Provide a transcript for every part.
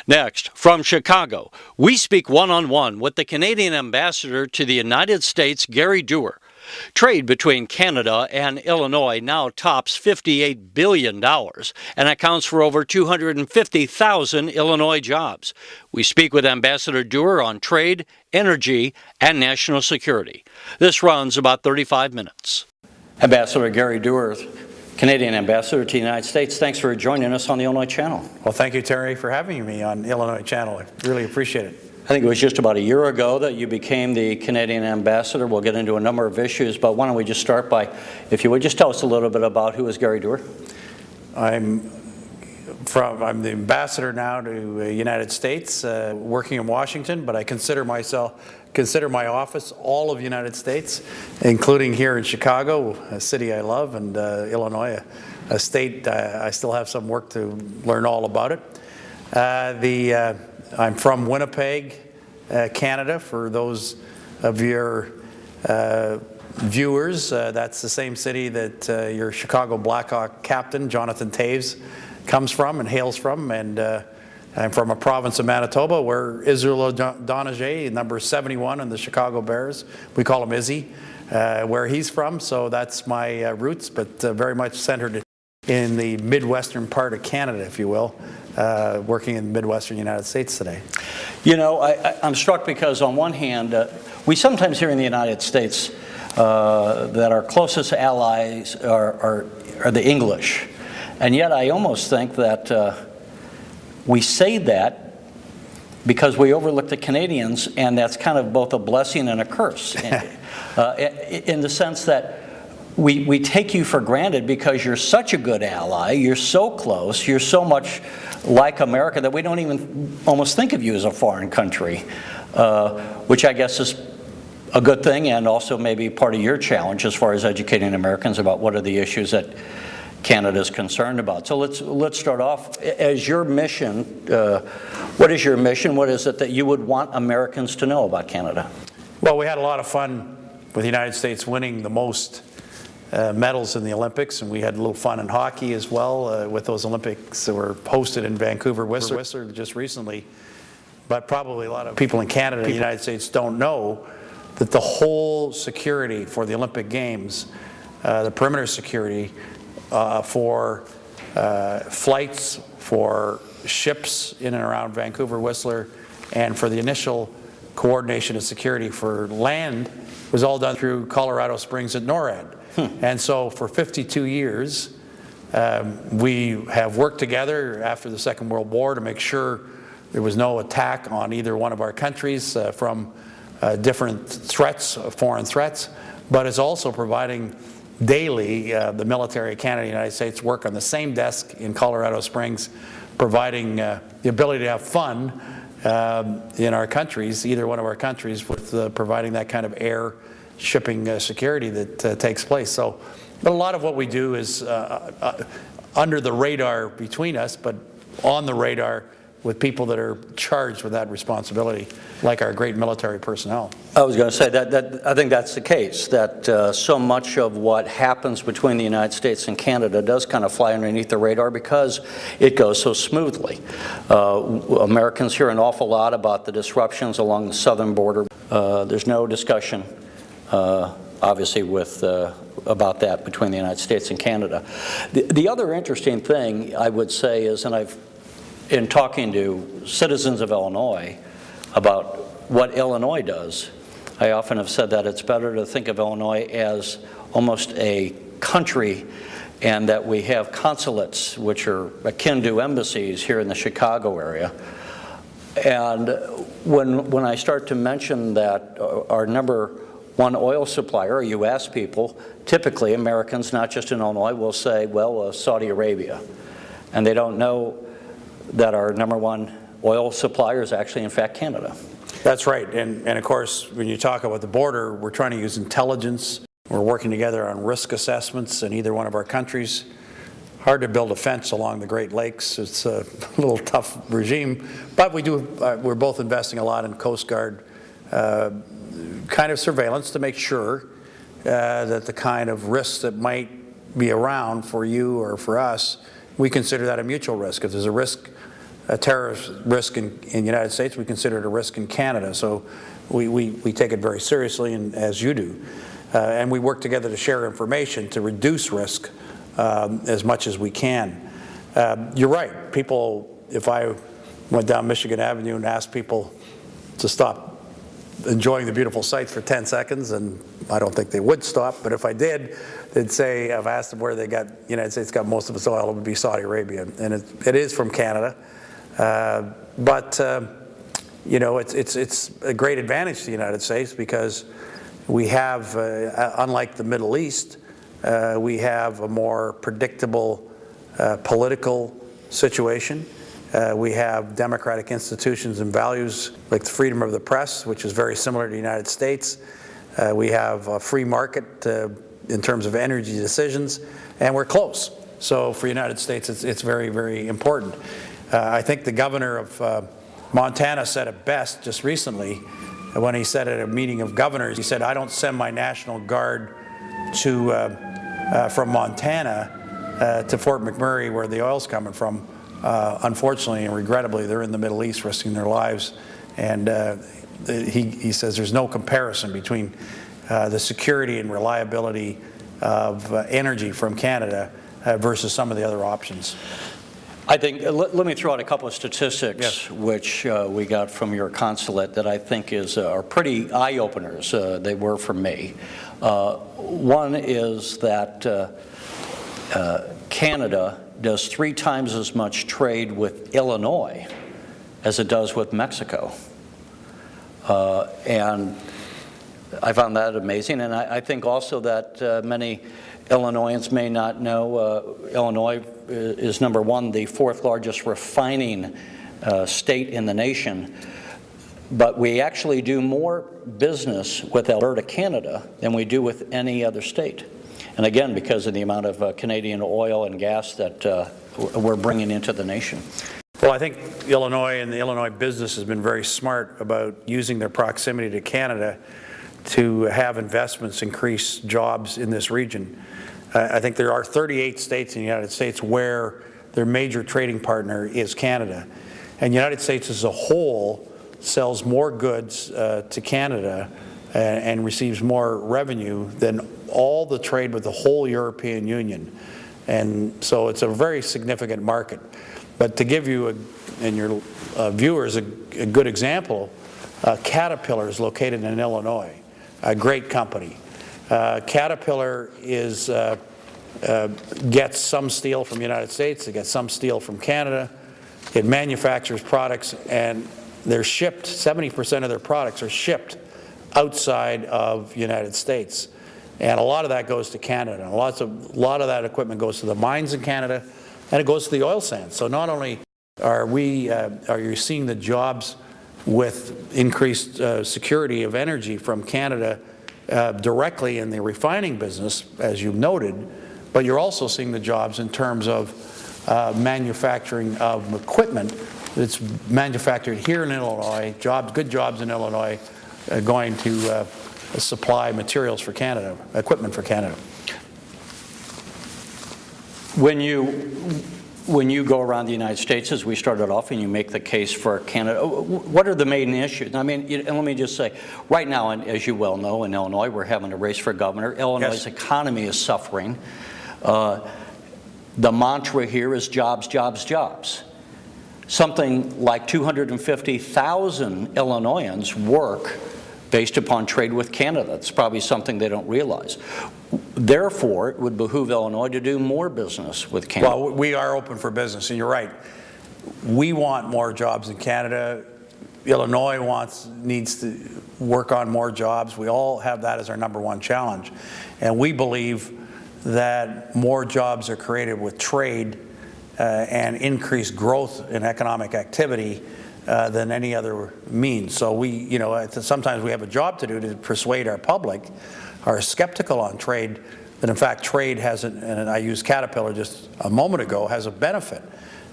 Next, from Chicago, we speak one-on-one with the Canadian ambassador to the United States, Gary Doer. Trade between Canada and Illinois now tops $58 billion and accounts for over 250,000 Illinois jobs. We speak with Ambassador Doer on trade, energy, and national security. This runs about 35 minutes. Ambassador Gary Doer, Canadian Ambassador to the United States, thanks for joining us on the Illinois Channel. Well, thank you, Terry, for having me on the Illinois Channel. I really appreciate it. I think it was just about a year ago that you became the Canadian Ambassador. We'll get into a number of issues, but why don't we just start by, if you would, just tell us a little bit about who is Gary Doer? I'm the ambassador now to the United States, working in Washington, but I consider my office all of the United States, including here in Chicago, a city I love, and Illinois, a state I still have some work to learn all about it. I'm from Winnipeg, Canada. For those of your viewers, that's the same city that your Chicago Blackhawk captain, Jonathan Toews, comes from and hails from. And I'm from a province of Manitoba where Israel O'Donoghue, number 71 in the Chicago Bears, we call him Izzy, where he's from. So that's my roots, but very much centered in the Midwestern part of Canada, if you will. Working in the Midwestern United States today. You know, I'm struck because on one hand, we sometimes hear in the United States that our closest allies are the English. And yet I almost think that we say that because we overlook the Canadians, and that's kind of both a blessing and a curse. In the sense that we take you for granted because you're such a good ally, you're so close, you're so much like America that we don't even almost think of you as a foreign country, which I guess is a good thing and also maybe part of your challenge as far as educating Americans about what are the issues that Canada is concerned about. So let's start off. As your mission, what is your mission? What is it that you would want Americans to know about Canada? Well, we had a lot of fun with the United States winning the most medals in the Olympics, and we had a little fun in hockey as well with those Olympics that were hosted in Vancouver, Whistler just recently. But probably a lot of people in Canada and the United States don't know that the whole security for the Olympic Games, the perimeter security for flights, for ships in and around Vancouver, Whistler, and for the initial coordination of security for land was all done through Colorado Springs at NORAD. And so for 52 years, we have worked together after the Second World War to make sure there was no attack on either one of our countries from different threats, foreign threats, but it's also providing daily the military of Canada and the United States work on the same desk in Colorado Springs, providing the ability to have fun in our countries, either one of our countries, with providing that kind of air shipping security that takes place. So, but a lot of what we do is under the radar between us, but on the radar with people that are charged with that responsibility, like our great military personnel. I was going to say that I think that's the case, that so much of what happens between the United States and Canada does kind of fly underneath the radar because it goes so smoothly. Americans hear an awful lot about the disruptions along the southern border. There's no discussion obviously about that between the United States and Canada. The other interesting thing I would say is, and in talking to citizens of Illinois about what Illinois does, I often have said that it's better to think of Illinois as almost a country, and that we have consulates which are akin to embassies here in the Chicago area. And when I start to mention that our number one oil supplier, you ask people, typically Americans, not just in Illinois, will say, well, Saudi Arabia. And they don't know that our number one oil supplier is actually, in fact, Canada. That's right. And of course, when you talk about the border, we're trying to use intelligence. We're working together on risk assessments in either one of our countries. Hard to build a fence along the Great Lakes. It's a little tough regime. But we're both investing a lot in Coast Guard kind of surveillance to make sure that the kind of risks that might be around for you or for us, we consider that a mutual risk. If there's a risk a terrorist risk in the United States, we consider it a risk in Canada. So we take it very seriously, and as you do. And we work together to share information to reduce risk as much as we can. You're right. People, if I went down Michigan Avenue and asked people to stop enjoying the beautiful sights for 10 seconds, and I don't think they would stop, but if I did, they'd say, I've asked them where they got, United States got most of its oil, it would be Saudi Arabia, and it is from Canada. But it's a great advantage to the United States because we have, unlike the Middle East, we have a more predictable political situation. We have democratic institutions and values like the freedom of the press, which is very similar to the United States. We have a free market in terms of energy decisions, and we're close. So for the United States, it's very, very important. I think the governor of Montana said it best just recently when he said at a meeting of governors, he said, I don't send my National Guard from Montana to Fort McMurray where the oil's coming from. Unfortunately and regrettably, they're in the Middle East risking their lives, and he says there's no comparison between the security and reliability of energy from Canada versus some of the other options. I think, let me throw out a couple of statistics, yes, which we got from your consulate that I think are pretty eye-openers. They were for me. One is that Canada does 3 times as much trade with Illinois as it does with Mexico. And I found that amazing. And I think also that many Illinoisans may not know Illinois is number 1, the 4th largest refining state in the nation. But we actually do more business with Alberta, Canada than we do with any other state. And again, because of the amount of Canadian oil and gas that we're bringing into the nation. Well, I think Illinois and the Illinois business has been very smart about using their proximity to Canada to have investments increase jobs in this region. I think there are 38 states in the United States where their major trading partner is Canada. And the United States as a whole sells more goods to Canada and receives more revenue than all the trade with the whole European Union. And so it's a very significant market. But to give you and your viewers a good example, Caterpillar is located in Illinois, a great company. Caterpillar gets some steel from the United States, it gets some steel from Canada, it manufactures products, and they're shipped, 70% of their products are shipped outside of the United States. And a lot of that goes to Canada. And a lot of that equipment goes to the mines in Canada, and it goes to the oil sands. So not only are you seeing the jobs with increased security of energy from Canada directly in the refining business, as you've noted, but you're also seeing the jobs in terms of manufacturing of equipment that's manufactured here in Illinois, good jobs in Illinois, going to supply materials for Canada, equipment for Canada. When you go around the United States, as we started off, and you make the case for Canada, what are the main issues? I mean, and let me just say, right now, and as you well know, in Illinois, we're having a race for governor. Illinois' yes, economy is suffering. The mantra here is jobs, jobs, jobs. Something like 250,000 Illinoisans work based upon trade with Canada. That's probably something they don't realize. Therefore, it would behoove Illinois to do more business with Canada. Well, we are open for business, and you're right. We want more jobs in Canada. Illinois needs to work on more jobs. We all have that as our #1 challenge. And we believe that more jobs are created with trade and increased growth in economic activity than any other means. So sometimes we have a job to do to persuade our public, are skeptical on trade, that in fact trade has, and I used Caterpillar just a moment ago, has a benefit.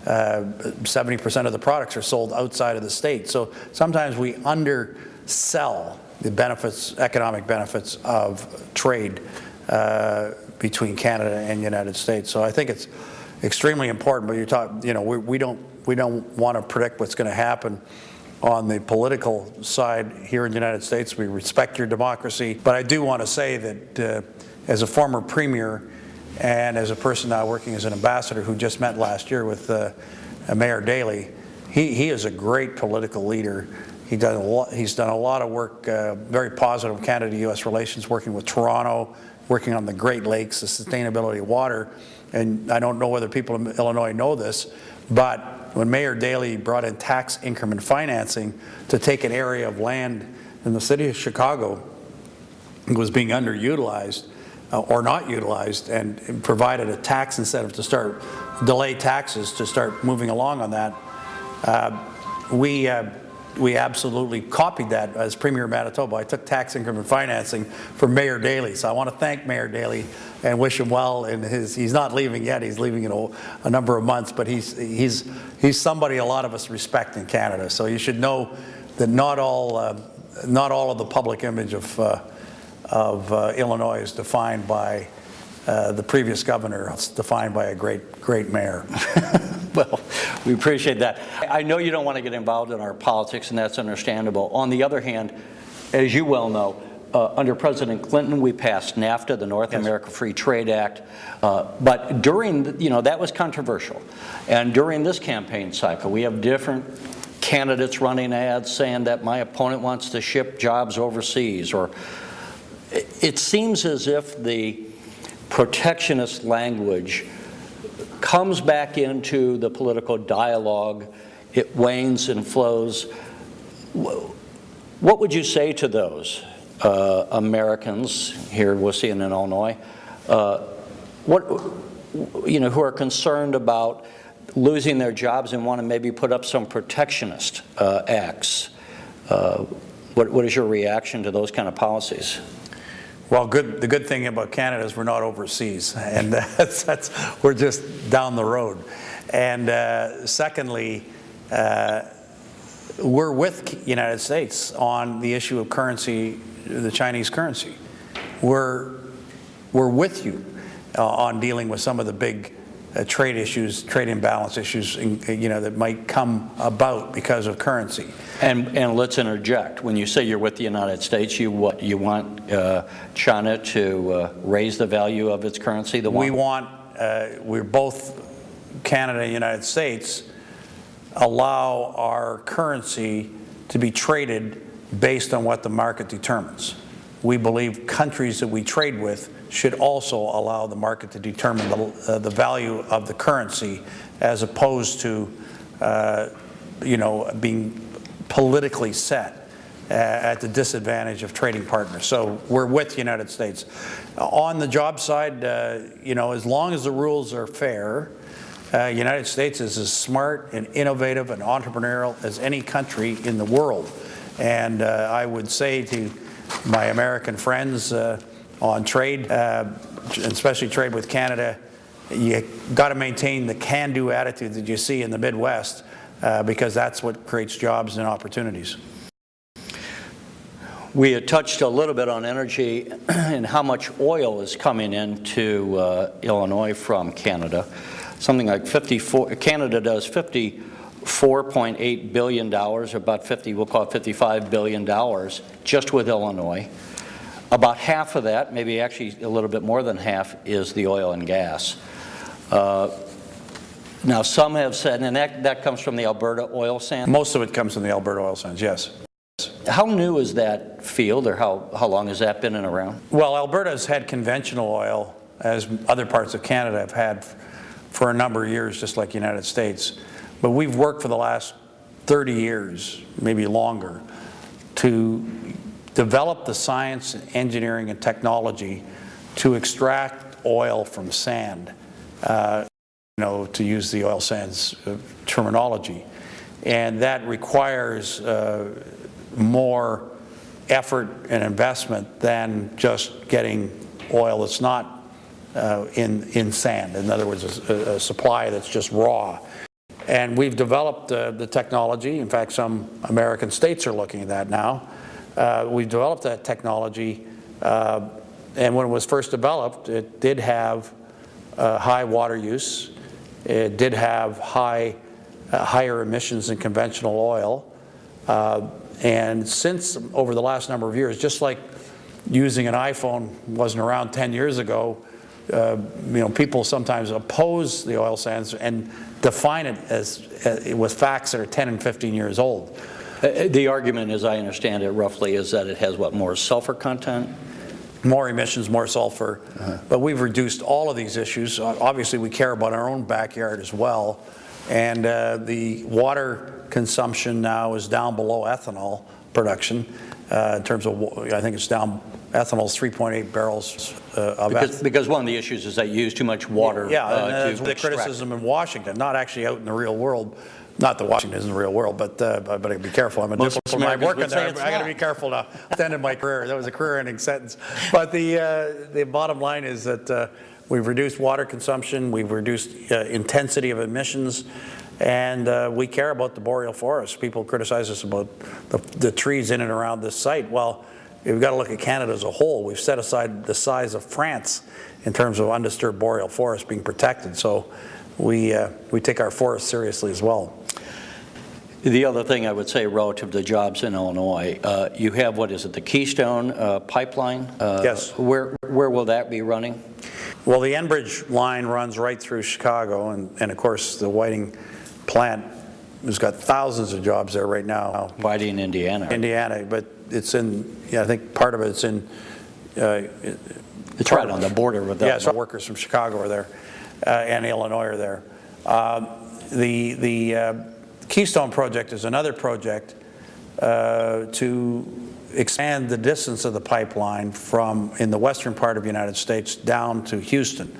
70% of the products are sold outside of the state. So sometimes we undersell the benefits, economic benefits of trade between Canada and the United States. So I think it's extremely important, but we don't we don't want to predict what's going to happen on the political side here in the United States. We respect your democracy, but I do want to say that as a former premier and as a person now working as an ambassador who just met last year with Mayor Daley, he is a great political leader. He's done a lot of work, very positive Canada-U.S. relations, working with Toronto, working on the Great Lakes, the sustainability of water. And I don't know whether people in Illinois know this, but when Mayor Daley brought in tax increment financing to take an area of land in the city of Chicago that was being underutilized or not utilized, and provided a tax incentive to start delay taxes to start moving along on that, we absolutely copied that as Premier of Manitoba. I took tax increment financing for Mayor Daley, so I want to thank Mayor Daley and wish him well. And he's not leaving yet; he's leaving in a number of months. But he's somebody a lot of us respect in Canada. So you should know that not all of the public image of Illinois is defined by the previous governor. It's defined by a great mayor. Well, we appreciate that. I know you don't want to get involved in our politics, and that's understandable. On the other hand, as you well know, under President Clinton, we passed NAFTA, the North America Free Trade Act. But during, that was controversial. And during this campaign cycle, we have different candidates running ads saying that my opponent wants to ship jobs overseas. Or it seems as if the protectionist language comes back into the political dialogue. It wanes and flows. What would you say to those Americans here we'll see in Illinois, who are concerned about losing their jobs and want to maybe put up some protectionist acts? What is your reaction to those kind of policies? Well, the good thing about Canada is we're not overseas, and we're just down the road. And secondly, we're with the United States on the issue of currency, the Chinese currency. We're with you on dealing with some of the big trade issues, trade imbalance issues, that might come about because of currency. And let's interject. When you say you're with the United States, you want China to raise the value of its currency? We're both, Canada and the United States, allow our currency to be traded based on what the market determines. We believe countries that we trade with should also allow the market to determine the value of the currency, as opposed to being politically set at the disadvantage of trading partners. So we're with the United States. On the job side, as long as the rules are fair, the United States is as smart and innovative and entrepreneurial as any country in the world. And I would say to my American friends on trade, especially trade with Canada, you got to maintain the can-do attitude that you see in the Midwest, because that's what creates jobs and opportunities. We had touched a little bit on energy and how much oil is coming into Illinois from Canada. Something like Canada does $54.8 billion, about we'll call it $55 billion, just with Illinois. About half of that, maybe actually a little bit more than half, is the oil and gas. Now, some have said, and that comes from the Alberta Oil Sands? Most of it comes from the Alberta Oil Sands, yes. How new is that field, or how long has that been in around? Well, Alberta's had conventional oil, as other parts of Canada have had for a number of years, just like the United States. But we've worked for the last 30 years, maybe longer, to develop the science, engineering, and technology to extract oil from sand, to use the oil sands terminology. And that requires more effort and investment than just getting oil that's not in sand. In other words, a supply that's just raw. And we've developed the technology. In fact, some American states are looking at that now. We've developed that technology, and when it was first developed, it did have high water use. It did have high higher emissions than conventional oil. And since over the last number of years, just like using an iPhone wasn't around 10 years ago, people sometimes oppose the oil sands and define it as with facts that are 10 and 15 years old. The argument, as I understand it roughly, is that it has what, more sulfur content? More emissions, more sulfur. But we've reduced all of these issues. Obviously, we care about our own backyard as well. And the water consumption now is down below ethanol production in terms of, I think it's down, ethanol's 3.8 barrels of ethanol. Because one of the issues is that you use too much water Yeah, and to that's the extract. criticism in Washington, not actually out in the real world. Not that Washington isn't the real world, but I gotta be careful. I'm a Most diplomat. I'm Americans working would say there. it's I gotta not. be careful now. At the end of my career, that was a career-ending sentence. But the bottom line is that we've reduced water consumption, we've reduced intensity of emissions, and we care about the boreal forest. People criticize us about the trees in and around this site. Well, we've got to look at Canada as a whole. We've set aside the size of France in terms of undisturbed boreal forest being protected. So we take our forests seriously as well. The other thing I would say relative to jobs in Illinois, you have, what is it, the Keystone Pipeline? Yes. Where will that be running? Well, the Enbridge line runs right through Chicago, and of course the Whiting plant has got thousands of jobs there right now. Whiting, Indiana. Indiana, but it's in, I think part of it's in. It's right on the border with that. Yeah, so workers from Chicago are there, and Illinois are there. The Keystone project is another project to expand the distance of the pipeline from in the western part of the United States down to Houston.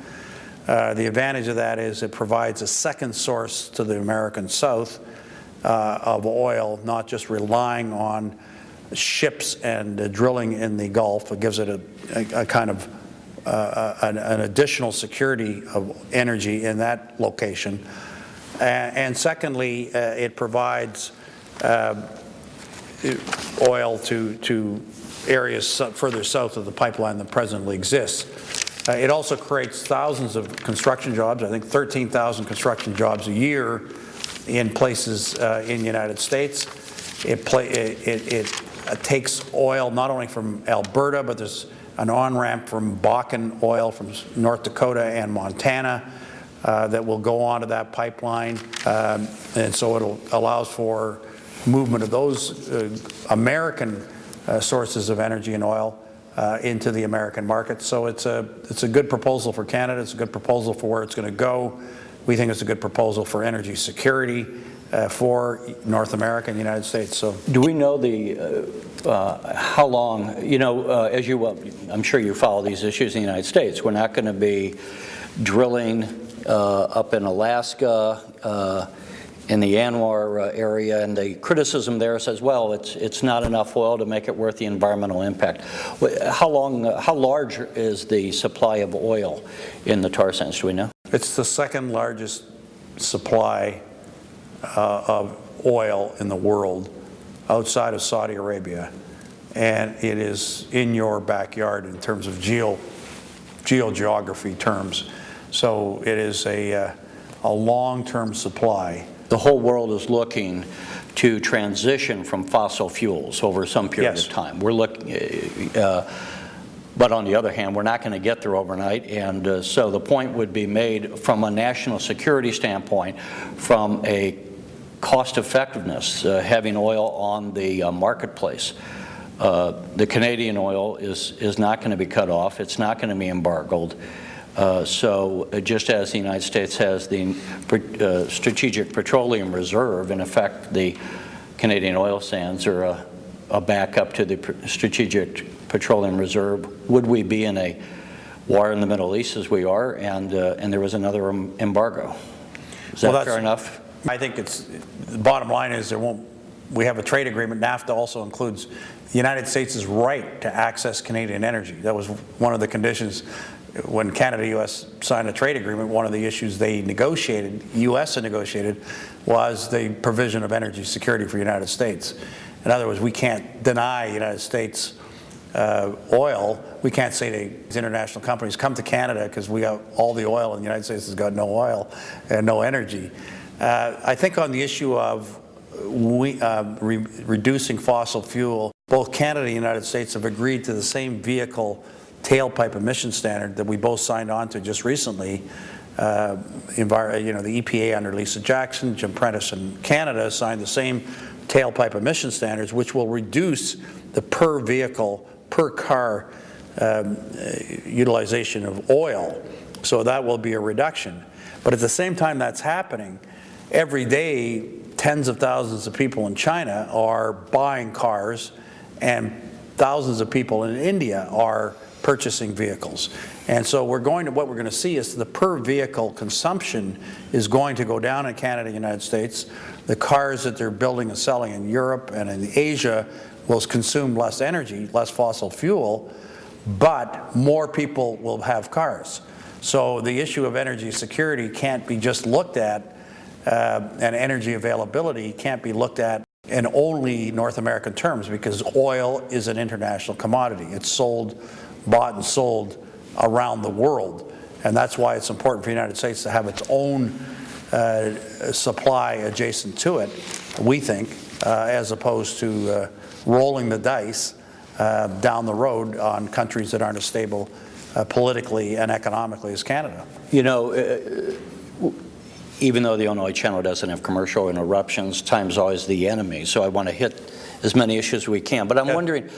The advantage of that is it provides a second source to the American South of oil, not just relying on ships and drilling in the Gulf. It gives it a kind of an additional security of energy in that location. And secondly, it provides oil to areas further south of the pipeline that presently exists. It also creates thousands of construction jobs, I think 13,000 construction jobs a year in places in the United States. It takes oil not only from Alberta, but there's an on-ramp from Bakken oil from North Dakota and Montana that will go onto that pipeline. And so it allows for movement of those American sources of energy and oil into the American market. So it's a good proposal for Canada. It's a good proposal for where it's going to go. We think it's a good proposal for energy security for North America and the United States. So, do we know how long? As you well, I'm sure you follow these issues in the United States. We're not going to be drilling up in Alaska. In the Anwar area, and the criticism there says, well, it's not enough oil to make it worth the environmental impact. How large is the supply of oil in the tar sands? Do we know? It's the second largest supply of oil in the world outside of Saudi Arabia, and it is in your backyard in terms of geography terms. So it is a long-term supply. The whole world is looking to transition from fossil fuels over some period Yes. of time. We're looking, but on the other hand, we're not going to get there overnight, and so the point would be made from a national security standpoint, from a cost effectiveness, having oil on the marketplace. The Canadian oil is not going to be cut off. It's not going to be embargoed. So just as the United States has the Strategic Petroleum Reserve, in effect, the Canadian oil sands are a backup to the Strategic Petroleum Reserve. Would we be in a war in the Middle East as we are, and there was another embargo? Is that fair enough? I think the bottom line is we have a trade agreement. NAFTA also includes the United States' right to access Canadian energy. That was one of the conditions. When Canada-U.S. signed a trade agreement, one of the issues they negotiated, U.S. negotiated, was the provision of energy security for the United States. In other words, we can't deny the United States oil. We can't say to these international companies, come to Canada because we got all the oil and the United States has got no oil and no energy. I think on the issue of reducing fossil fuel, both Canada and the United States have agreed to the same vehicle tailpipe emission standard that we both signed on to just recently. The EPA under Lisa Jackson, Jim Prentice in Canada signed the same tailpipe emission standards, which will reduce the per vehicle, per car utilization of oil. So that will be a reduction. But at the same time that's happening, every day tens of thousands of people in China are buying cars, and thousands of people in India are purchasing vehicles. And so what we're going to see is the per vehicle consumption is going to go down in Canada and the United States. The cars that they're building and selling in Europe and in Asia will consume less energy, less fossil fuel, but more people will have cars. So the issue of energy security can't be just looked at, and energy availability can't be looked at in only North American terms, because oil is an international commodity. It's bought and sold around the world, and that's why it's important for the United States to have its own supply adjacent to it, we think, as opposed to rolling the dice down the road on countries that aren't as stable politically and economically as Canada. You know, even though the Illinois Channel doesn't have commercial interruptions, time's always the enemy, so I want to hit as many issues as we can. But I'm wondering,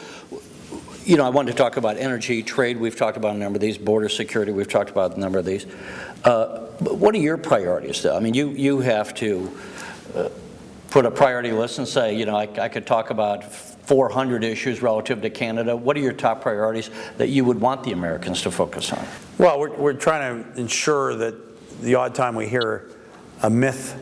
you know, I wanted to talk about energy, trade, we've talked about a number of these, border security, we've talked about a number of these. But what are your priorities, though? I mean, you have to put a priority list and say, you know, I could talk about 400 issues relative to Canada. What are your top priorities that you would want the Americans to focus on? Well, we're trying to ensure that the odd time we hear a myth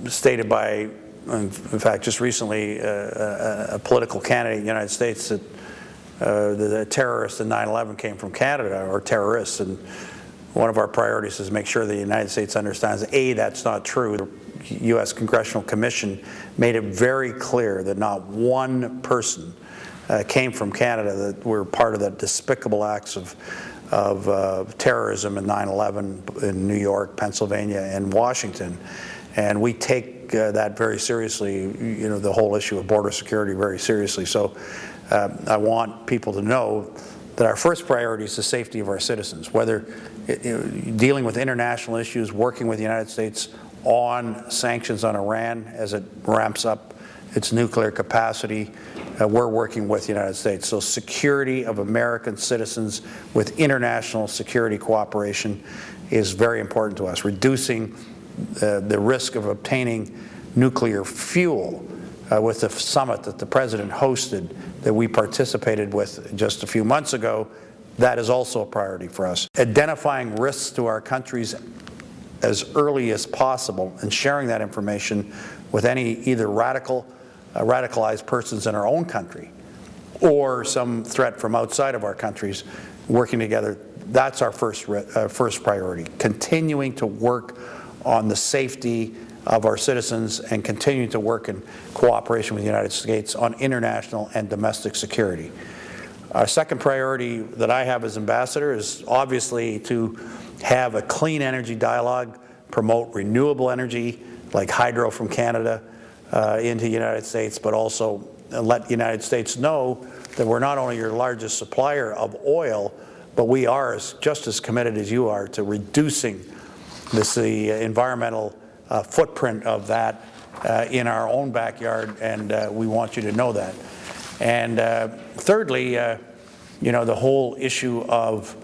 stated by, in fact, just recently, a political candidate in the United States that the terrorists in 9/11 came from Canada, or terrorists, and one of our priorities is make sure the United States understands, A, that's not true. The U.S. Congressional Commission made it very clear that not one person came from Canada that were part of the despicable acts of terrorism in 9/11 in New York, Pennsylvania, and Washington. And we take that very seriously, you know, the whole issue of border security very seriously. So I want people to know that our first priority is the safety of our citizens, whether dealing with international issues, working with the United States on sanctions on Iran as it ramps up its nuclear capacity. We're working with the United States. So security of American citizens with international security cooperation is very important to us. Reducing the risk of obtaining nuclear fuel with the summit that the President hosted that we participated with just a few months ago, that is also a priority for us. Identifying risks to our countries as early as possible and sharing that information with any either radicalized persons in our own country or some threat from outside of our countries, working together, that's our first priority. Continuing to work on the safety of our citizens and continuing to work in cooperation with the United States on international and domestic security. Our second priority that I have as ambassador is obviously to have a clean energy dialogue, promote renewable energy like hydro from Canada into the United States, but also let the United States know that we're not only your largest supplier of oil, but we are just as committed as you are to reducing the environmental footprint of that in our own backyard, and we want you to know that. And thirdly, you know, the whole issue of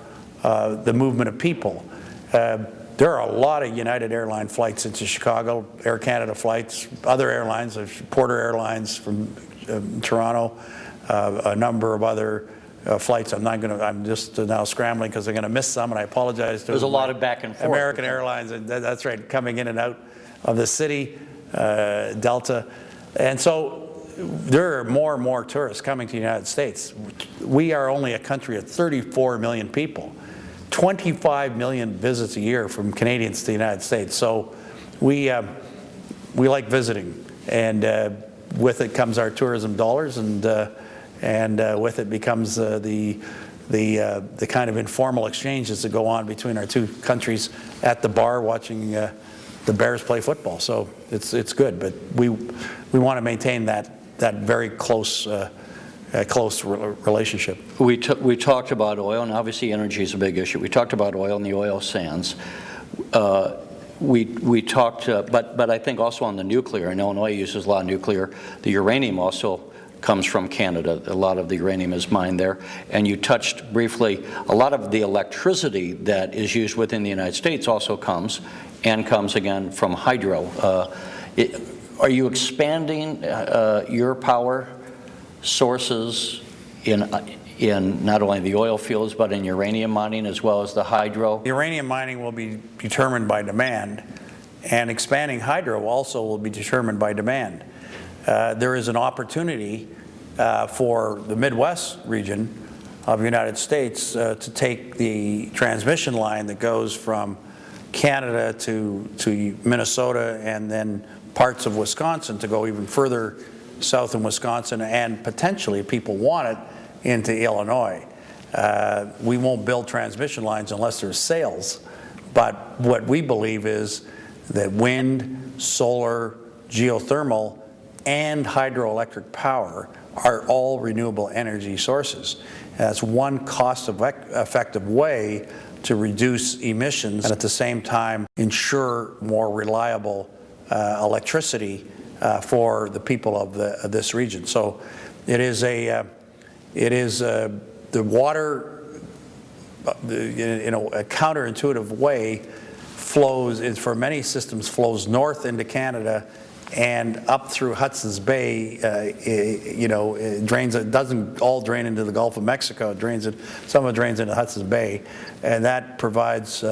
the movement of people. There are a lot of United Airline flights into Chicago, Air Canada flights, other airlines, Porter Airlines from Toronto, a number of other flights. I'm just now scrambling because I'm going to miss some, and I apologize to There's a lot of back and forth. American Airlines, and that's right, coming in and out of the city, Delta. And so there are more and more tourists coming to the United States. We are only a country of 34 million people. 25 million visits a year from Canadians to the United States. So we like visiting, and with it comes our tourism dollars, and with it becomes the kind of informal exchanges that go on between our two countries at the bar, watching the Bears play football. So it's good, but we want to maintain that very close relationship. We talked about oil, and obviously energy is a big issue. We talked about oil and the oil sands. We talked, but I think also on the nuclear, and Illinois uses a lot of nuclear. The uranium also comes from Canada. A lot of the uranium is mined there. And you touched briefly, a lot of the electricity that is used within the United States also comes again from hydro. Are you expanding your power sources in not only the oil fields, but in uranium mining as well as the hydro? Uranium mining will be determined by demand, and expanding hydro also will be determined by demand. There is an opportunity for the Midwest region of the United States to take the transmission line that goes from Canada to Minnesota and then parts of Wisconsin to go even further south in Wisconsin, and potentially, if people want it, into Illinois. We won't build transmission lines unless there's sales, but what we believe is that wind, solar, geothermal, and hydroelectric power are all renewable energy sources. That's one cost-effective way to reduce emissions and at the same time ensure more reliable electricity for the people of this region. So it is the water, in a counterintuitive way, for many systems flows north into Canada and up through Hudson's Bay. It drains. It doesn't all drain into the Gulf of Mexico. Some of it drains into Hudson's Bay, and that provides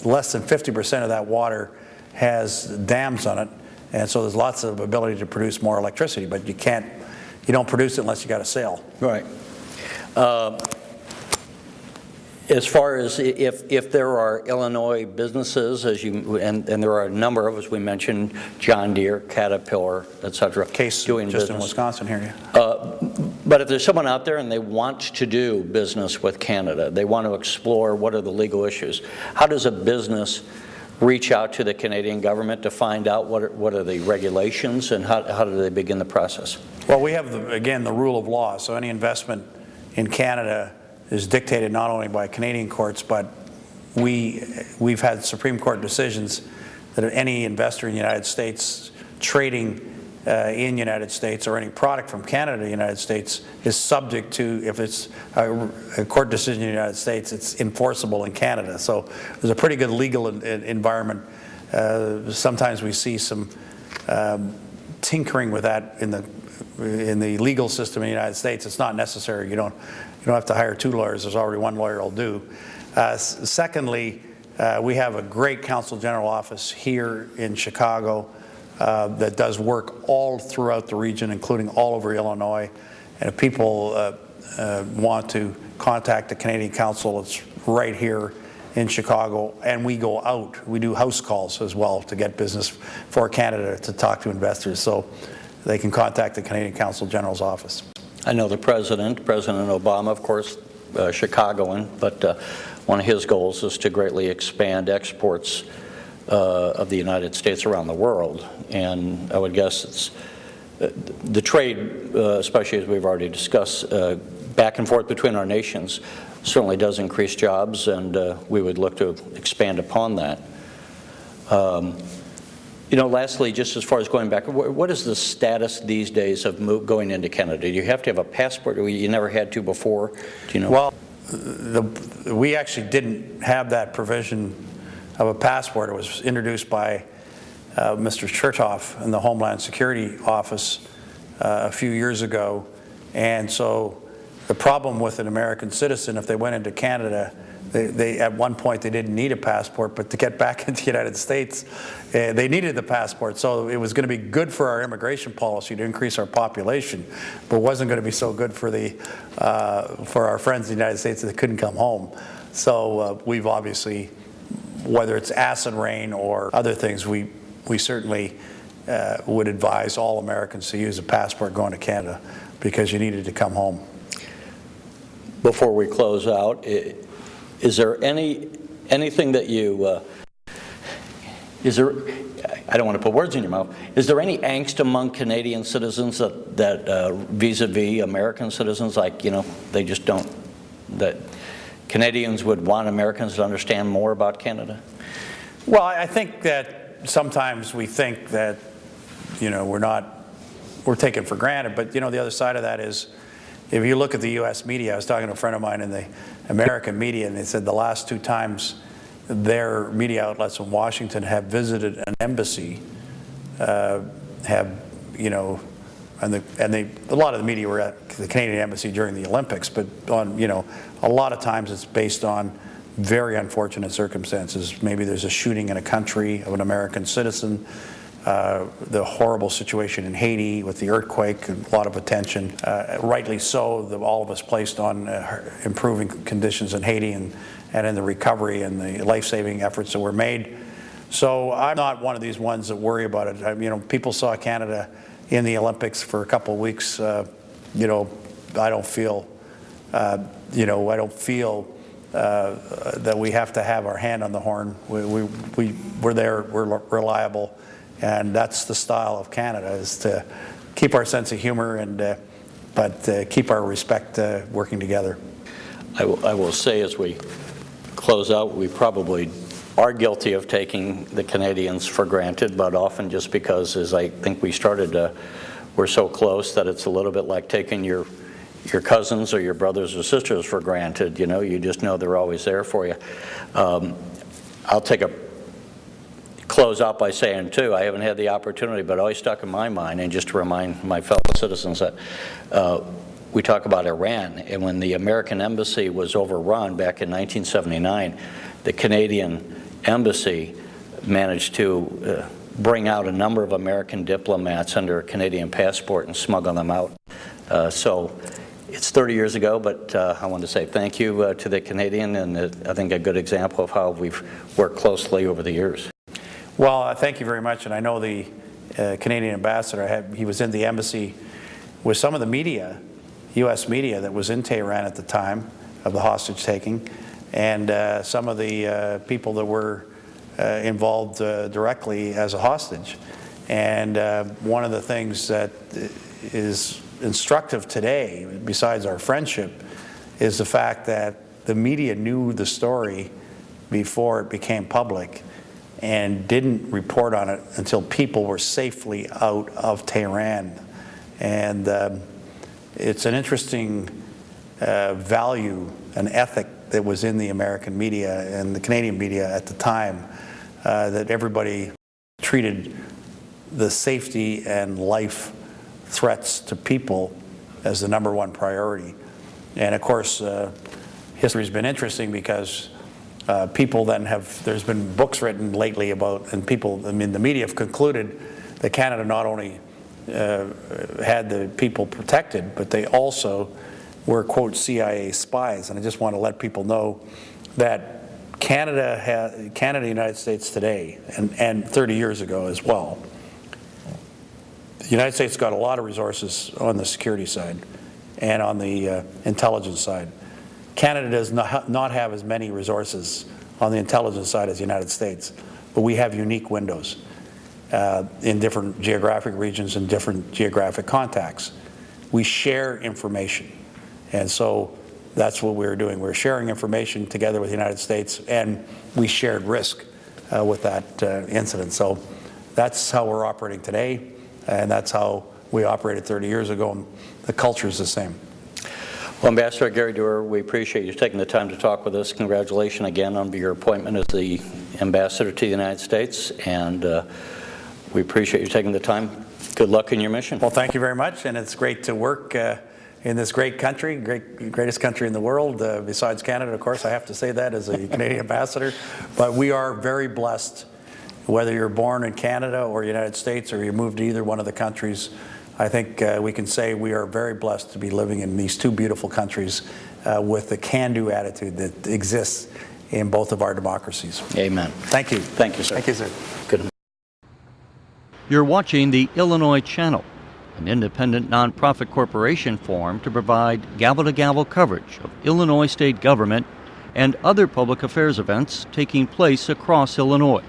less than 50% of that water has dams on it, and so there's lots of ability to produce more electricity. But you don't produce it unless you got a sale. Right. As far as if there are Illinois businesses, and there are a number of, as we mentioned, John Deere, Caterpillar, et cetera, doing just business in Wisconsin here. Yeah. But if there's someone out there and they want to do business with Canada, they want to explore what are the legal issues, how does a business reach out to the Canadian government to find out what are the regulations, and how do they begin the process? Well, we have, again, the rule of law. So any investment in Canada is dictated not only by Canadian courts, but we've had Supreme Court decisions that any investor in the United States trading in the United States or any product from Canada to the United States is subject to, if it's a court decision in the United States, it's enforceable in Canada. So there's a pretty good legal environment. Sometimes we see some tinkering with that in the legal system in the United States. It's not necessary. You don't have to hire two lawyers. There's already one lawyer will do. Secondly, we have a great Consul General office here in Chicago that does work all throughout the region, including all over Illinois. And if people want to contact the Canadian Consul, it's right here in Chicago. And we go out. We do house calls as well to get business for Canada to talk to investors. So they can contact the Canadian Consul General's office. I know the President Obama, of course, Chicagoan, but one of his goals is to greatly expand exports of the United States around the world. And I would guess it's the trade, especially as we've already discussed, back and forth between our nations certainly does increase jobs, and we would look to expand upon that. Lastly, just as far as going back, what is the status these days of going into Canada? Do you have to have a passport, or you never had to before? Do you know? Well, we actually didn't have that provision of a passport. It was introduced by Mr. Chertoff in the Homeland Security Office a few years ago. And so the problem with an American citizen, if they went into Canada, they at one point they didn't need a passport, but to get back into the United States, they needed the passport. So it was going to be good for our immigration policy to increase our population, but wasn't going to be so good for our friends in the United States that couldn't come home. So we've obviously, whether it's acid rain or other things, we certainly would advise all Americans to use a passport going to Canada because you needed to come home. Before we close out, is there anything that you Is there, I don't want to put words in your mouth, is there any angst among Canadian citizens that vis-a-vis American citizens, like, you know, they just don't, that Canadians would want Americans to understand more about Canada? Well, I think that sometimes we think that, you know, we're taken for granted, but, you know, the other side of that is, if you look at the U.S. media, I was talking to a friend of mine in the American media, and they said the last 2 times their media outlets in Washington have visited an embassy, have, you know, and a lot of the media were at the Canadian embassy during the Olympics, but on, you know, a lot of times it's based on very unfortunate circumstances. Maybe there's a shooting in a country of an American citizen, the horrible situation in Haiti with the earthquake, a lot of attention, rightly so, all of us placed on improving conditions in Haiti and in the recovery and the life-saving efforts that were made. So I'm not one of these ones that worry about it. You know, people saw Canada in the Olympics for a couple of weeks. You know, I don't feel, that we have to have our hand on the horn. We're there, we're reliable. And that's the style of Canada, is to keep our sense of humor and but keep our respect working together. I will say, as we close out, we probably are guilty of taking the Canadians for granted, but often just because, as I think we started, we're so close that it's a little bit like taking your cousins or your brothers or sisters for granted. You know, you just know they're always there for you. I'll take a close out by saying, too, I haven't had the opportunity, but always stuck in my mind, and just to remind my fellow citizens that we talk about Iran, and when the American embassy was overrun back in 1979, the Canadian embassy managed to bring out a number of American diplomats under a Canadian passport and smuggle them out. So it's 30 years ago, but I want to say thank you to the Canadian, and I think a good example of how we've worked closely over the years. Well, thank you very much, and I know the Canadian ambassador, he was in the embassy with some of the media, U.S. media that was in Tehran at the time of the hostage taking, and some of the people that were involved directly as a hostage. And one of the things that is instructive today, besides our friendship, is the fact that the media knew the story before it became public and didn't report on it until people were safely out of Tehran. And it's an interesting value, an ethic that was in the American media and the Canadian media at the time, that everybody treated the safety and life threats to people as the #1 priority. And of course, history's been interesting because people then there's been books written lately about, and people, I mean, the media have concluded that Canada not only had the people protected, but they also were, quote, CIA spies. And I just want to let people know that Canada, the United States today, and 30 years ago as well, the United States got a lot of resources on the security side and on the intelligence side. Canada does not have as many resources on the intelligence side as the United States, but we have unique windows in different geographic regions and different geographic contacts. We share information, and so that's what we're doing. We're sharing information together with the United States, and we shared risk with that incident. So that's how we're operating today, and that's how we operated 30 years ago, and the culture is the same. Well, Ambassador Gary Doer, we appreciate you taking the time to talk with us. Congratulations again on your appointment as the ambassador to the United States, and we appreciate you taking the time. Good luck in your mission. Well, thank you very much, and it's great to work in this great country, greatest country in the world, besides Canada, of course. I have to say that as a Canadian ambassador. But we are very blessed, whether you're born in Canada or the United States, or you moved to either one of the countries. I think we can say we are very blessed to be living in these two beautiful countries with the can-do attitude that exists in both of our democracies. Amen. Thank you. Thank you, sir. Thank you, sir. Good. You're watching the Illinois Channel, an independent nonprofit corporation formed to provide gavel-to-gavel coverage of Illinois state government and other public affairs events taking place across Illinois.